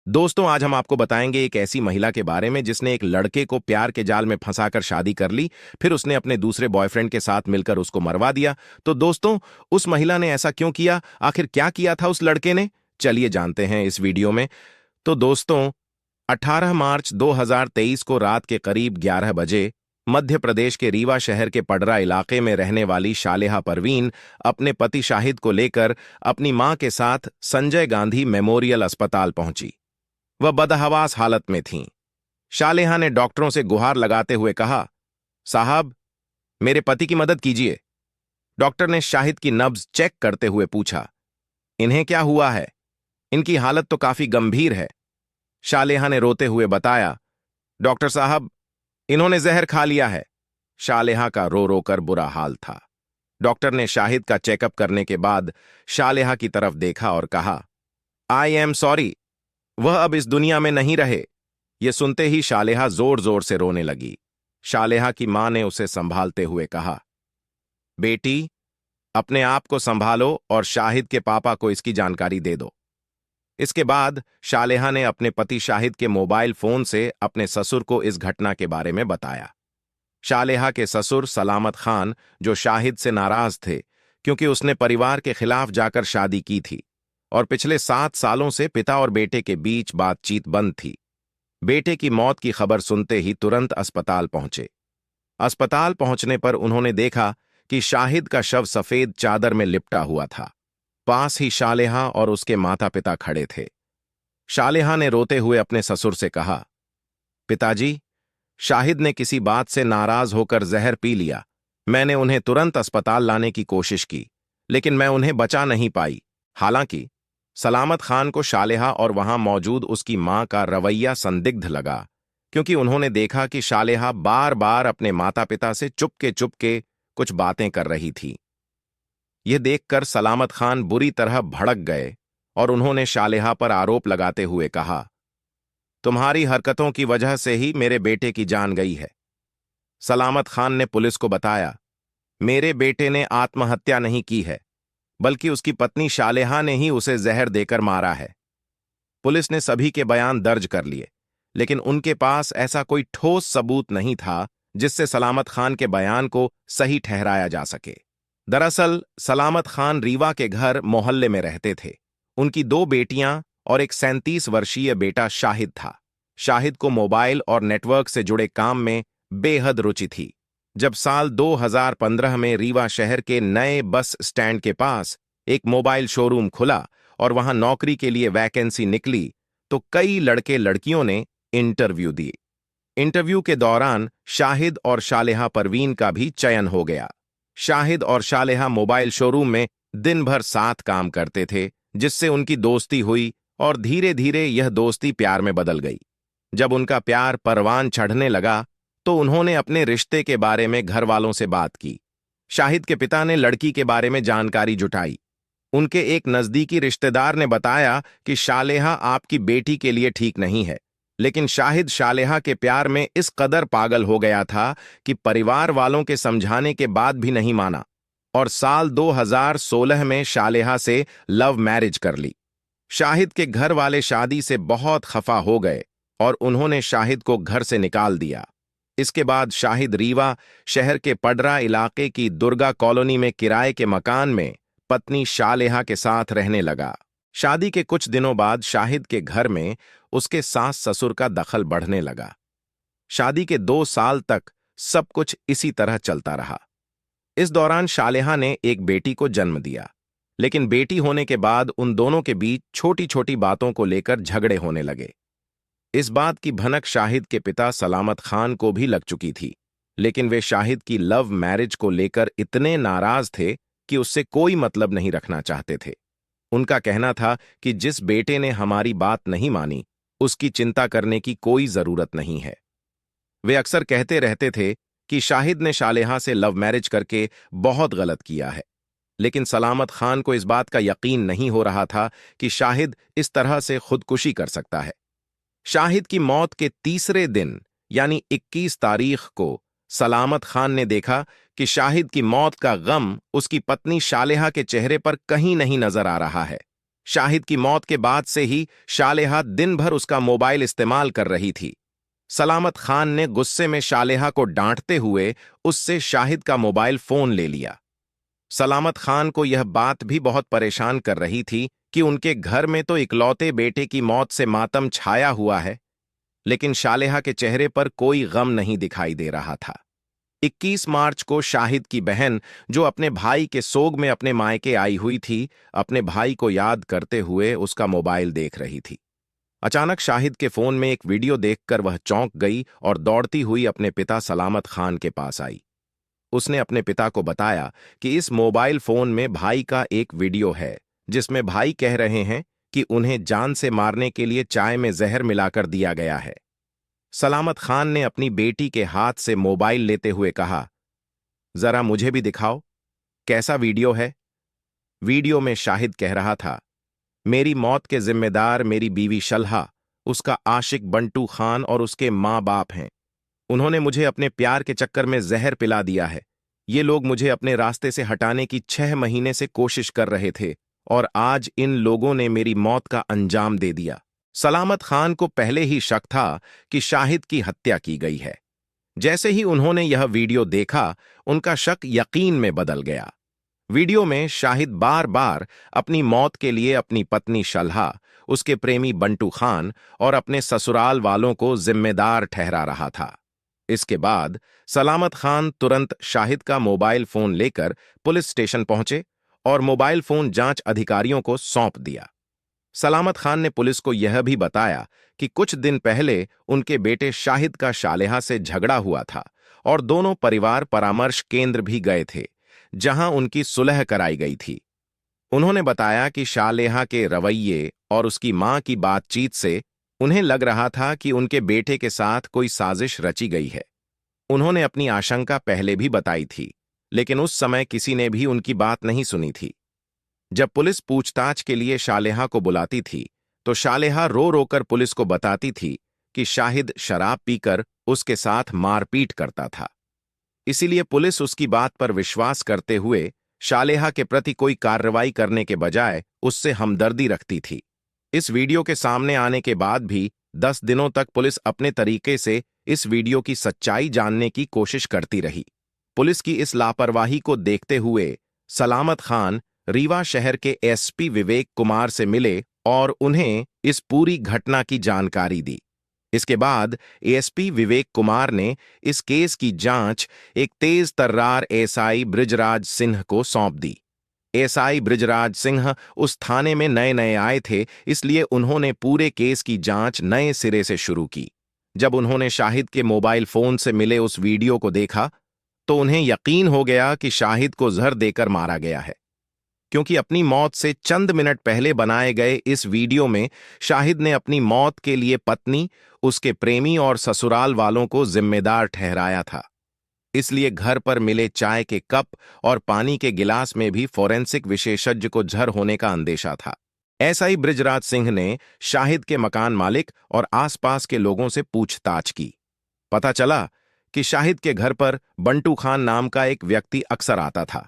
दोस्तों, आज हम आपको बताएंगे एक ऐसी महिला के बारे में जिसने एक लड़के को प्यार के जाल में फंसाकर शादी कर ली। फिर उसने अपने दूसरे बॉयफ्रेंड के साथ मिलकर उसको मरवा दिया। तो दोस्तों, उस महिला ने ऐसा क्यों किया? आखिर क्या किया था उस लड़के ने? चलिए जानते हैं इस वीडियो में। तो दोस्तों, 18 मार्च 2023 को रात के करीब 11 बजे मध्य प्रदेश के रीवा शहर के पडरा इलाके में रहने वाली शालेहा परवीन अपने पति शाहिद को लेकर अपनी मां के साथ संजय गांधी मेमोरियल अस्पताल पहुंची। वह बदहवास हालत में थीं। शालेहा ने डॉक्टरों से गुहार लगाते हुए कहा, साहब, मेरे पति की मदद कीजिए। डॉक्टर ने शाहिद की नब्ज चेक करते हुए पूछा, इन्हें क्या हुआ है? इनकी हालत तो काफी गंभीर है। शालेहा ने रोते हुए बताया, डॉक्टर साहब, इन्होंने जहर खा लिया है। शालेहा का रो रो कर बुरा हाल था। डॉक्टर ने शाहिद का चेकअप करने के बाद शालेहा की तरफ देखा और कहा, आई एम सॉरी, वह अब इस दुनिया में नहीं रहे। यह सुनते ही शालेहा जोर जोर से रोने लगी। शालेहा की मां ने उसे संभालते हुए कहा, बेटी, अपने आप को संभालो और शाहिद के पापा को इसकी जानकारी दे दो। इसके बाद शालेहा ने अपने पति शाहिद के मोबाइल फोन से अपने ससुर को इस घटना के बारे में बताया। शालेहा के ससुर सलामत खान, जो शाहिद से नाराज थे क्योंकि उसने परिवार के खिलाफ जाकर शादी की थी और पिछले 7 सालों से पिता और बेटे के बीच बातचीत बंद थी, बेटे की मौत की खबर सुनते ही तुरंत अस्पताल पहुंचे। अस्पताल पहुंचने पर उन्होंने देखा कि शाहिद का शव सफेद चादर में लिपटा हुआ था। पास ही शालेहा और उसके माता पिता खड़े थे। शालेहा ने रोते हुए अपने ससुर से कहा, पिताजी, शाहिद ने किसी बात से नाराज होकर जहर पी लिया। मैंने उन्हें तुरंत अस्पताल लाने की कोशिश की, लेकिन मैं उन्हें बचा नहीं पाई। हालांकि सलामत खान को शालेहा और वहां मौजूद उसकी मां का रवैया संदिग्ध लगा, क्योंकि उन्होंने देखा कि शालेहा बार बार अपने माता पिता से चुपके चुपके कुछ बातें कर रही थी। यह देखकर सलामत खान बुरी तरह भड़क गए और उन्होंने शालेहा पर आरोप लगाते हुए कहा, तुम्हारी हरकतों की वजह से ही मेरे बेटे की जान गई है। सलामत खान ने पुलिस को बताया, मेरे बेटे ने आत्महत्या नहीं की है, बल्कि उसकी पत्नी शालेहा ने ही उसे जहर देकर मारा है। पुलिस ने सभी के बयान दर्ज कर लिए, लेकिन उनके पास ऐसा कोई ठोस सबूत नहीं था जिससे सलामत खान के बयान को सही ठहराया जा सके। दरअसल सलामत खान रीवा के घर मोहल्ले में रहते थे। उनकी 2 बेटियां और एक 37 वर्षीय बेटा शाहिद था। शाहिद को मोबाइल और नेटवर्क से जुड़े काम में बेहद रुचि थी। जब साल 2015 में रीवा शहर के नए बस स्टैंड के पास एक मोबाइल शोरूम खुला और वहां नौकरी के लिए वैकेंसी निकली, तो कई लड़के लड़कियों ने इंटरव्यू दिए। इंटरव्यू के दौरान शाहिद और शालेहा परवीन का भी चयन हो गया। शाहिद और शालेहा मोबाइल शोरूम में दिन भर साथ काम करते थे, जिससे उनकी दोस्ती हुई और धीरे धीरे यह दोस्ती प्यार में बदल गई। जब उनका प्यार परवान चढ़ने लगा तो उन्होंने अपने रिश्ते के बारे में घर वालों से बात की। शाहिद के पिता ने लड़की के बारे में जानकारी जुटाई। उनके एक नजदीकी रिश्तेदार ने बताया कि शालेहा आपकी बेटी के लिए ठीक नहीं है, लेकिन शाहिद शालेहा के प्यार में इस कदर पागल हो गया था कि परिवार वालों के समझाने के बाद भी नहीं माना और साल 2016 में शालेहा से लव मैरिज कर ली। शाहिद के घर वाले शादी से बहुत खफा हो गए और उन्होंने शाहिद को घर से निकाल दिया। इसके बाद शाहिद रीवा शहर के पडरा इलाके की दुर्गा कॉलोनी में किराए के मकान में पत्नी शालेहा के साथ रहने लगा। शादी के कुछ दिनों बाद शाहिद के घर में उसके सास ससुर का दखल बढ़ने लगा। शादी के 2 साल तक सब कुछ इसी तरह चलता रहा। इस दौरान शालेहा ने एक बेटी को जन्म दिया, लेकिन बेटी होने के बाद उन दोनों के बीच छोटी छोटी बातों को लेकर झगड़े होने लगे। इस बात की भनक शाहिद के पिता सलामत खान को भी लग चुकी थी, लेकिन वे शाहिद की लव मैरिज को लेकर इतने नाराज थे कि उससे कोई मतलब नहीं रखना चाहते थे। उनका कहना था कि जिस बेटे ने हमारी बात नहीं मानी, उसकी चिंता करने की कोई जरूरत नहीं है। वे अक्सर कहते रहते थे कि शाहिद ने शालेहा से लव मैरिज करके बहुत गलत किया है, लेकिन सलामत खान को इस बात का यकीन नहीं हो रहा था कि शाहिद इस तरह से खुदकुशी कर सकता है। शाहिद की मौत के तीसरे दिन यानी 21 तारीख को सलामत खान ने देखा कि शाहिद की मौत का गम उसकी पत्नी शालेहा के चेहरे पर कहीं नहीं नजर आ रहा है। शाहिद की मौत के बाद से ही शालेहा दिन भर उसका मोबाइल इस्तेमाल कर रही थी। सलामत खान ने गुस्से में शालेहा को डांटते हुए उससे शाहिद का मोबाइल फोन ले लिया। सलामत खान को यह बात भी बहुत परेशान कर रही थी कि उनके घर में तो इकलौते बेटे की मौत से मातम छाया हुआ है, लेकिन शालेहा के चेहरे पर कोई गम नहीं दिखाई दे रहा था। 21 मार्च को शाहिद की बहन, जो अपने भाई के सोग में अपने मायके आई हुई थी, अपने भाई को याद करते हुए उसका मोबाइल देख रही थी। अचानक शाहिद के फोन में एक वीडियो देखकर वह चौंक गई और दौड़ती हुई अपने पिता सलामत खान के पास आई। उसने अपने पिता को बताया कि इस मोबाइल फोन में भाई का एक वीडियो है जिसमें भाई कह रहे हैं कि उन्हें जान से मारने के लिए चाय में जहर मिलाकर दिया गया है। सलामत खान ने अपनी बेटी के हाथ से मोबाइल लेते हुए कहा, जरा मुझे भी दिखाओ, कैसा वीडियो है? वीडियो में शाहिद कह रहा था, मेरी मौत के जिम्मेदार मेरी बीवी शलहा, उसका आशिक बंटू खान और उसके माँ बाप हैं। उन्होंने मुझे अपने प्यार के चक्कर में जहर पिला दिया है। ये लोग मुझे अपने रास्ते से हटाने की 6 महीने से कोशिश कर रहे थे और आज इन लोगों ने मेरी मौत का अंजाम दे दिया। सलामत खान को पहले ही शक था कि शाहिद की हत्या की गई है। जैसे ही उन्होंने यह वीडियो देखा, उनका शक यकीन में बदल गया। वीडियो में शाहिद बार बार अपनी मौत के लिए अपनी पत्नी शलहा, उसके प्रेमी बंटू खान और अपने ससुराल वालों को जिम्मेदार ठहरा रहा था। इसके बाद सलामत खान तुरंत शाहिद का मोबाइल फोन लेकर पुलिस स्टेशन पहुंचे और मोबाइल फोन जांच अधिकारियों को सौंप दिया। सलामत खान ने पुलिस को यह भी बताया कि कुछ दिन पहले उनके बेटे शाहिद का शालेहा से झगड़ा हुआ था और दोनों परिवार परामर्श केंद्र भी गए थे, जहां उनकी सुलह कराई गई थी। उन्होंने बताया कि शालेहा के रवैये और उसकी मां की बातचीत से उन्हें लग रहा था कि उनके बेटे के साथ कोई साजिश रची गई है। उन्होंने अपनी आशंका पहले भी बताई थी, लेकिन उस समय किसी ने भी उनकी बात नहीं सुनी थी। जब पुलिस पूछताछ के लिए शालेहा को बुलाती थी, तो शालेहा रो रोकर पुलिस को बताती थी कि शाहिद शराब पीकर उसके साथ मारपीट करता था। इसीलिए पुलिस उसकी बात पर विश्वास करते हुए शालेहा के प्रति कोई कार्रवाई करने के बजाय उससे हमदर्दी रखती थी। इस वीडियो के सामने आने के बाद भी 10 दिनों तक पुलिस अपने तरीके से इस वीडियो की सच्चाई जानने की कोशिश करती रही। पुलिस की इस लापरवाही को देखते हुए सलामत खान रीवा शहर के एसपी विवेक कुमार से मिले और उन्हें इस पूरी घटना की जानकारी दी। इसके बाद एएसपी विवेक कुमार ने इस केस की जांच एक तेज तर्रार एसआई बृजराज सिंह को सौंप दी। एसआई बृजराज सिंह उस थाने में नए नए आए थे, इसलिए उन्होंने पूरे केस की जांच नए सिरे से शुरू की। जब उन्होंने शाहिद के मोबाइल फोन से मिले उस वीडियो को देखा, तो उन्हें यकीन हो गया कि शाहिद को जहर देकर मारा गया है, क्योंकि अपनी मौत से चंद मिनट पहले बनाए गए इस वीडियो में शाहिद ने अपनी मौत के लिए पत्नी, उसके प्रेमी और ससुराल वालों को जिम्मेदार ठहराया था। इसलिए घर पर मिले चाय के कप और पानी के गिलास में भी फोरेंसिक विशेषज्ञ को जहर होने का अंदेशा था। एसआई बृजराज सिंह ने शाहिद के मकान मालिक और आसपास के लोगों से पूछताछ की। पता चला कि शाहिद के घर पर बंटू खान नाम का एक व्यक्ति अक्सर आता था।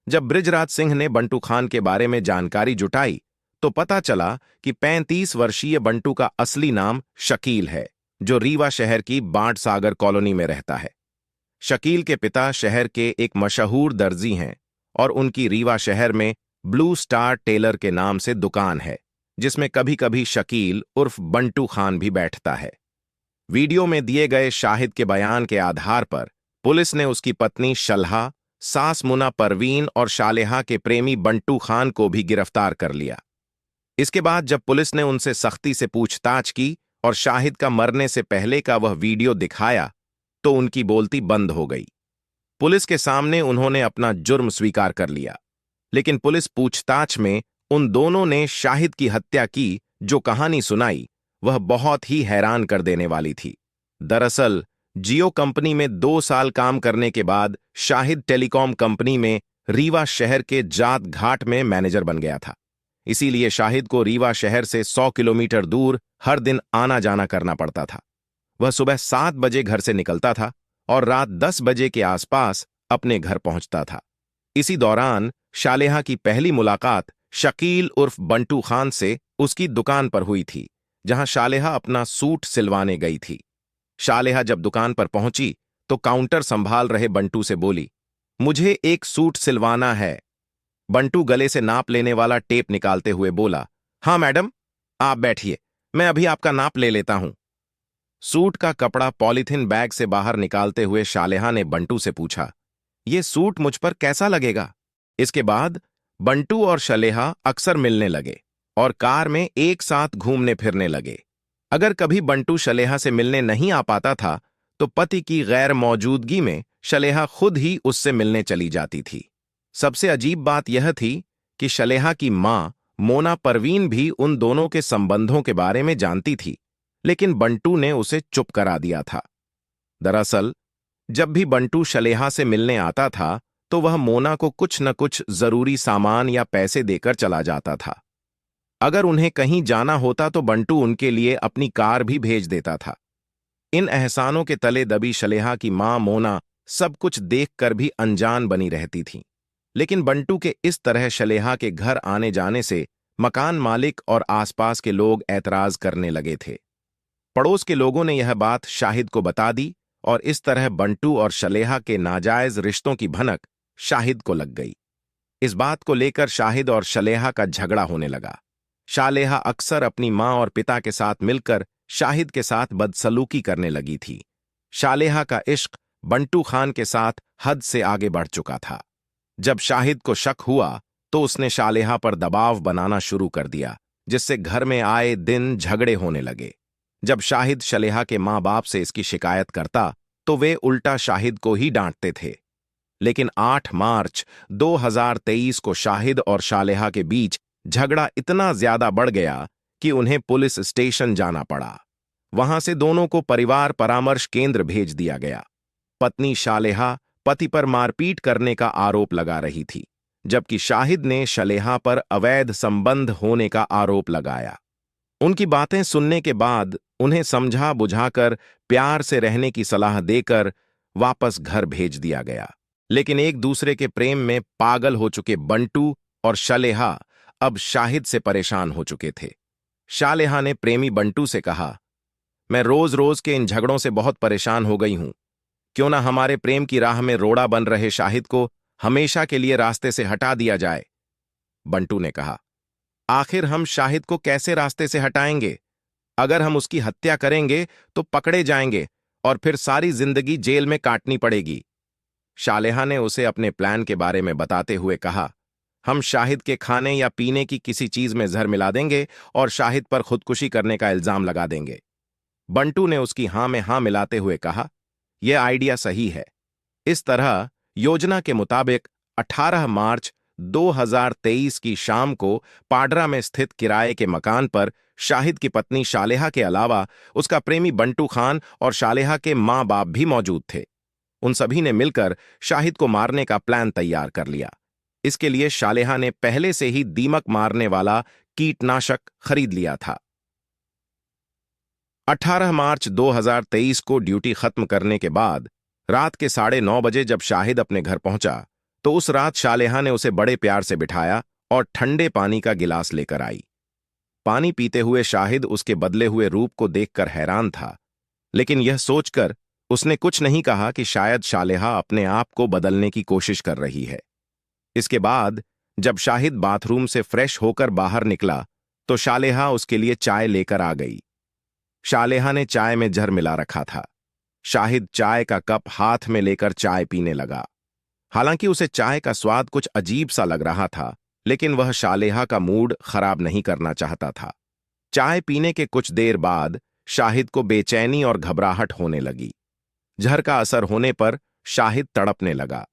जब बृजराज सिंह ने बंटू खान के बारे में जानकारी जुटाई, तो पता चला कि 35 वर्षीय बंटू का असली नाम शकील है, जो रीवा शहर की बांट सागर कॉलोनी में रहता है। शकील के पिता शहर के एक मशहूर दर्जी हैं और उनकी रीवा शहर में ब्लू स्टार टेलर के नाम से दुकान है, जिसमें कभी कभी शकील उर्फ बंटू खान भी बैठता है। वीडियो में दिए गए शाहिद के बयान के आधार पर पुलिस ने उसकी पत्नी शलहा, सास मुना परवीन और शालेहा के प्रेमी बंटू खान को भी गिरफ्तार कर लिया। इसके बाद जब पुलिस ने उनसे सख्ती से पूछताछ की और शाहिद का मरने से पहले का वह वीडियो दिखाया, तो उनकी बोलती बंद हो गई। पुलिस के सामने उन्होंने अपना जुर्म स्वीकार कर लिया, लेकिन पुलिस पूछताछ में उन दोनों ने शाहिद की हत्या की जो कहानी सुनाई, वह बहुत ही हैरान कर देने वाली थी। दरअसल जियो कंपनी में 2 साल काम करने के बाद शाहिद टेलीकॉम कंपनी में रीवा शहर के जात घाट में मैनेजर बन गया था। इसीलिए शाहिद को रीवा शहर से 100 किलोमीटर दूर हर दिन आना जाना करना पड़ता था। वह सुबह 7 बजे घर से निकलता था और रात 10 बजे के आसपास अपने घर पहुंचता था। इसी दौरान शालेहा की पहली मुलाकात शकील उर्फ बंटू खान से उसकी दुकान पर हुई थी, जहां शालेहा अपना सूट सिलवाने गई थी। शालेहा जब दुकान पर पहुंची तो काउंटर संभाल रहे बंटू से बोली, मुझे एक सूट सिलवाना है। बंटू गले से नाप लेने वाला टेप निकालते हुए बोला, हाँ मैडम, आप बैठिए, मैं अभी आपका नाप ले लेता हूं। सूट का कपड़ा पॉलीथिन बैग से बाहर निकालते हुए शालेहा ने बंटू से पूछा, ये सूट मुझ पर कैसा लगेगा? इसके बाद बंटू और शालेहा अक्सर मिलने लगे और कार में एक साथ घूमने फिरने लगे। अगर कभी बंटू शालेहा से मिलने नहीं आ पाता था तो पति की गैर मौजूदगी में शालेहा खुद ही उससे मिलने चली जाती थी। सबसे अजीब बात यह थी कि शालेहा की मां मोना परवीन भी उन दोनों के संबंधों के बारे में जानती थी, लेकिन बंटू ने उसे चुप करा दिया था। दरअसल जब भी बंटू शालेहा से मिलने आता था तो वह मोना को कुछ न कुछ जरूरी सामान या पैसे देकर चला जाता था। अगर उन्हें कहीं जाना होता तो बंटू उनके लिए अपनी कार भी भेज देता था। इन एहसानों के तले दबी शालेहा की मां मोना सब कुछ देखकर भी अनजान बनी रहती थी। लेकिन बंटू के इस तरह शालेहा के घर आने जाने से मकान मालिक और आसपास के लोग ऐतराज करने लगे थे। पड़ोस के लोगों ने यह बात शाहिद को बता दी और इस तरह बंटू और शालेहा के नाजायज रिश्तों की भनक शाहिद को लग गई। इस बात को लेकर शाहिद और शालेहा का झगड़ा होने लगा। शालेहा अक्सर अपनी मां और पिता के साथ मिलकर शाहिद के साथ बदसलूकी करने लगी थी। शालेहा का इश्क बंटू खान के साथ हद से आगे बढ़ चुका था। जब शाहिद को शक हुआ तो उसने शालेहा पर दबाव बनाना शुरू कर दिया, जिससे घर में आए दिन झगड़े होने लगे। जब शाहिद शालेहा के मां बाप से इसकी शिकायत करता तो वे उल्टा शाहिद को ही डांटते थे। लेकिन 8 मार्च 2023 को शाहिद और शालेहा के बीच झगड़ा इतना ज्यादा बढ़ गया कि उन्हें पुलिस स्टेशन जाना पड़ा। वहां से दोनों को परिवार परामर्श केंद्र भेज दिया गया। पत्नी शालेहा पति पर मारपीट करने का आरोप लगा रही थी, जबकि शाहिद ने शालेहा पर अवैध संबंध होने का आरोप लगाया। उनकी बातें सुनने के बाद उन्हें समझा बुझाकर प्यार से रहने की सलाह देकर वापस घर भेज दिया गया। लेकिन एक दूसरे के प्रेम में पागल हो चुके बंटू और शालेहा अब शाहिद से परेशान हो चुके थे। शालेहा ने प्रेमी बंटू से कहा, मैं रोज रोज के इन झगड़ों से बहुत परेशान हो गई हूं। क्यों ना हमारे प्रेम की राह में रोड़ा बन रहे शाहिद को हमेशा के लिए रास्ते से हटा दिया जाए। बंटू ने कहा, आखिर हम शाहिद को कैसे रास्ते से हटाएंगे? अगर हम उसकी हत्या करेंगे तो पकड़े जाएंगे और फिर सारी जिंदगी जेल में काटनी पड़ेगी। शालेहा ने उसे अपने प्लान के बारे में बताते हुए कहा, हम शाहिद के खाने या पीने की किसी चीज में जहर मिला देंगे और शाहिद पर खुदकुशी करने का इल्जाम लगा देंगे। बंटू ने उसकी हां में हां मिलाते हुए कहा, यह आइडिया सही है। इस तरह योजना के मुताबिक 18 मार्च 2023 की शाम को पाडरा में स्थित किराए के मकान पर शाहिद की पत्नी शालेहा के अलावा उसका प्रेमी बंटू खान और शालेहा के मां बाप भी मौजूद थे। उन सभी ने मिलकर शाहिद को मारने का प्लान तैयार कर लिया। इसके लिए शालेहा ने पहले से ही दीमक मारने वाला कीटनाशक खरीद लिया था। 18 मार्च 2023 को ड्यूटी खत्म करने के बाद रात के 9:30 बजे जब शाहिद अपने घर पहुंचा तो उस रात शालेहा ने उसे बड़े प्यार से बिठाया और ठंडे पानी का गिलास लेकर आई। पानी पीते हुए शाहिद उसके बदले हुए रूप को देखकर हैरान था, लेकिन यह सोचकर उसने कुछ नहीं कहा कि शायद शालेहा अपने आप को बदलने की कोशिश कर रही है। इसके बाद जब शाहिद बाथरूम से फ्रेश होकर बाहर निकला तो शालेहा उसके लिए चाय लेकर आ गई। शालेहा ने चाय में जहर मिला रखा था। शाहिद चाय का कप हाथ में लेकर चाय पीने लगा। हालांकि उसे चाय का स्वाद कुछ अजीब सा लग रहा था, लेकिन वह शालेहा का मूड खराब नहीं करना चाहता था। चाय पीने के कुछ देर बाद शाहिद को बेचैनी और घबराहट होने लगी। जहर का असर होने पर शाहिद तड़पने लगा।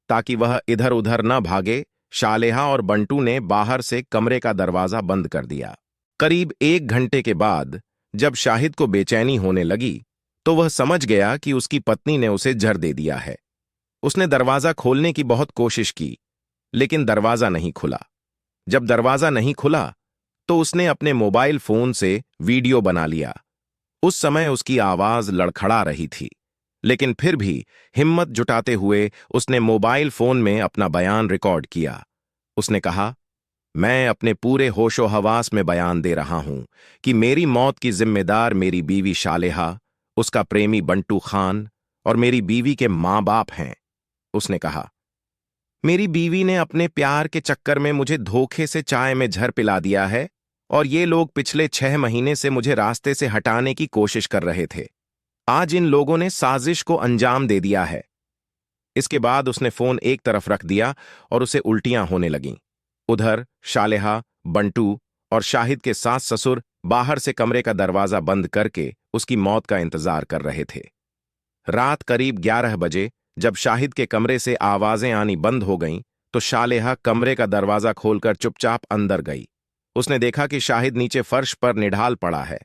ताकि वह इधर उधर न भागे, शालेहा और बंटू ने बाहर से कमरे का दरवाजा बंद कर दिया। करीब 1 घंटे के बाद जब शाहिद को बेचैनी होने लगी तो वह समझ गया कि उसकी पत्नी ने उसे जहर दे दिया है। उसने दरवाजा खोलने की बहुत कोशिश की, लेकिन दरवाजा नहीं खुला। जब दरवाजा नहीं खुला तो उसने अपने मोबाइल फोन से वीडियो बना लिया। उस समय उसकी आवाज लड़खड़ा रही थी, लेकिन फिर भी हिम्मत जुटाते हुए उसने मोबाइल फोन में अपना बयान रिकॉर्ड किया। उसने कहा, मैं अपने पूरे होशो हवास में बयान दे रहा हूं कि मेरी मौत की जिम्मेदार मेरी बीवी शालेहा, उसका प्रेमी बंटू खान और मेरी बीवी के मां बाप हैं। उसने कहा, मेरी बीवी ने अपने प्यार के चक्कर में मुझे धोखे से चाय में जहर पिला दिया है और ये लोग पिछले 6 महीने से मुझे रास्ते से हटाने की कोशिश कर रहे थे। आज इन लोगों ने साजिश को अंजाम दे दिया है। इसके बाद उसने फोन एक तरफ रख दिया और उसे उल्टियां होने लगीं। उधर शालेहा, बंटू और शाहिद के सास ससुर बाहर से कमरे का दरवाजा बंद करके उसकी मौत का इंतजार कर रहे थे। रात करीब 11 बजे जब शाहिद के कमरे से आवाजें आनी बंद हो गईं, तो शालेहा कमरे का दरवाजा खोलकर चुपचाप अंदर गई। उसने देखा कि शाहिद नीचे फर्श पर निढाल पड़ा है।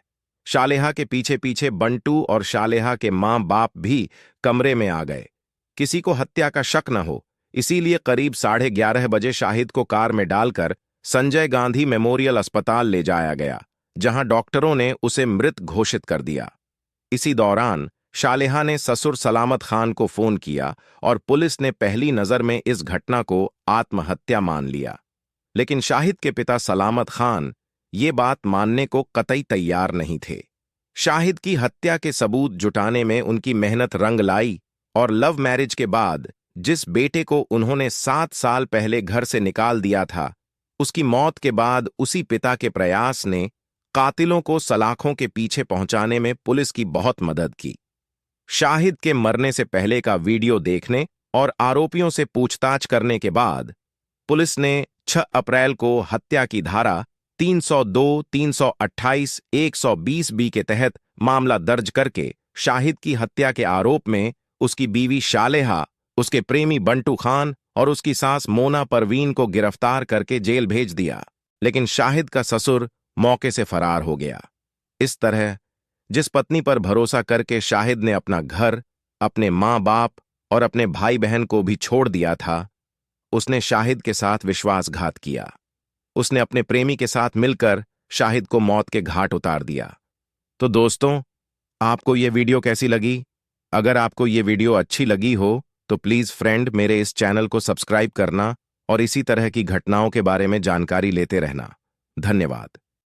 शालेहा के पीछे पीछे बंटू और शालेहा के मां बाप भी कमरे में आ गए। किसी को हत्या का शक न हो, इसीलिए करीब 11:30 बजे शाहिद को कार में डालकर संजय गांधी मेमोरियल अस्पताल ले जाया गया, जहां डॉक्टरों ने उसे मृत घोषित कर दिया। इसी दौरान शालेहा ने ससुर सलामत खान को फोन किया और पुलिस ने पहली नजर में इस घटना को आत्महत्या मान लिया। लेकिन शाहिद के पिता सलामत खान ये बात मानने को कतई तैयार नहीं थे। शाहिद की हत्या के सबूत जुटाने में उनकी मेहनत रंग लाई और लव मैरिज के बाद जिस बेटे को उन्होंने 7 साल पहले घर से निकाल दिया था, उसकी मौत के बाद उसी पिता के प्रयास ने कातिलों को सलाखों के पीछे पहुंचाने में पुलिस की बहुत मदद की। शाहिद के मरने से पहले का वीडियो देखने और आरोपियों से पूछताछ करने के बाद पुलिस ने 6 अप्रैल को हत्या की धारा 302, 328, 120 बी के तहत मामला दर्ज करके शाहिद की हत्या के आरोप में उसकी बीवी शालेहा, उसके प्रेमी बंटू खान और उसकी सास मोना परवीन को गिरफ्तार करके जेल भेज दिया। लेकिन शाहिद का ससुर मौके से फरार हो गया। इस तरह जिस पत्नी पर भरोसा करके शाहिद ने अपना घर, अपने मां बाप और अपने भाई बहन को भी छोड़ दिया था, उसने शाहिद के साथ विश्वासघात किया। उसने अपने प्रेमी के साथ मिलकर शाहिद को मौत के घाट उतार दिया। तो दोस्तों, आपको ये वीडियो कैसी लगी? अगर आपको ये वीडियो अच्छी लगी हो तो प्लीज फ्रेंड मेरे इस चैनल को सब्सक्राइब करना और इसी तरह की घटनाओं के बारे में जानकारी लेते रहना। धन्यवाद।